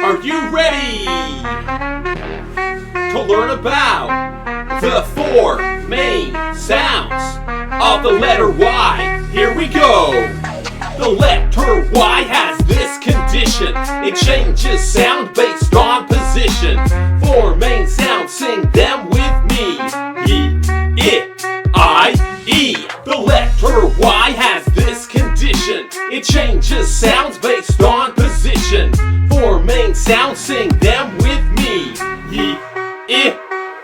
Are you ready to learn about the four main sounds of the letter Y? Here we go. The letter Y has this condition. It changes sound based on position. Four main sounds, sing them with me. E, I, E. The letter Y has this condition. It changes sounds based on position. Four main sounds, sing them with me. E,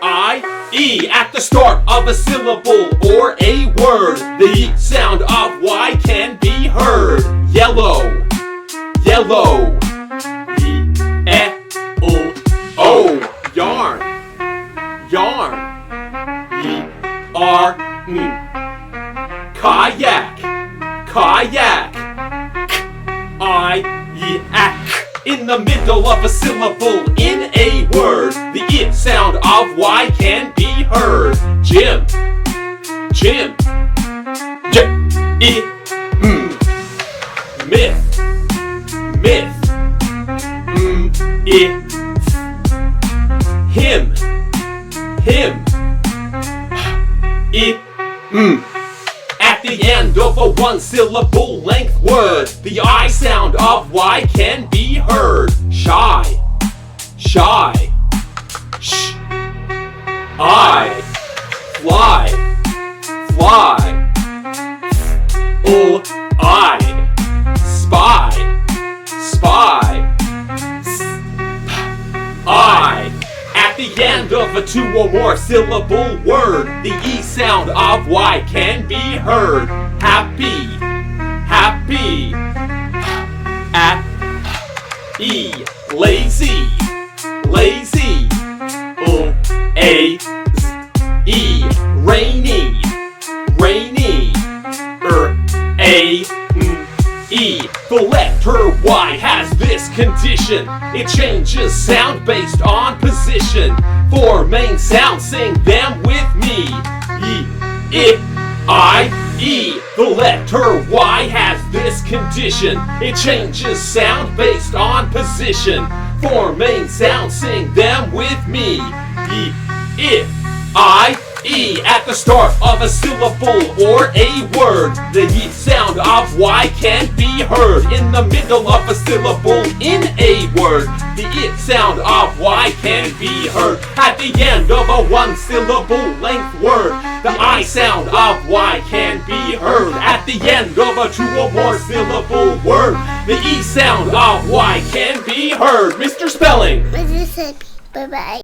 I, E. At the start of a syllable or a word, the E sound of Y can be heard. Yellow, yellow. E, O. Yarn, yarn. E, R, kayak, kayak. K-I-E-A-K. In the middle of a syllable in a word, the I sound of Y can be heard. Gym, gym. Myth, myth. Him, him. At the end of a one-syllable length word, the I sound of Y can be heard. Shy, shy. Sh, I. Fly, fly. I. Spy, spy. I. At the end of a two or more syllable word, the E sound of Y can be heard. Happy, happy. At E. Lazy, lazy. A. E. Rainy, rainy. A. E. The letter Y has this condition. It changes sound based on position. Four main sounds, sing them with me. E, I, E. The letter Y has this condition. It changes sound based on position. Four main sounds, sing them with me. E, I, E. At the start of a syllable or a word, the E sound of Y can be heard. In the middle of a syllable in a word, the I sound of Y can be heard. At the end of a one-syllable length word, the I sound of Y can be heard. At the end of a two or more syllable word, the E sound of Y can be heard. Mr. Spelling. Bye-bye.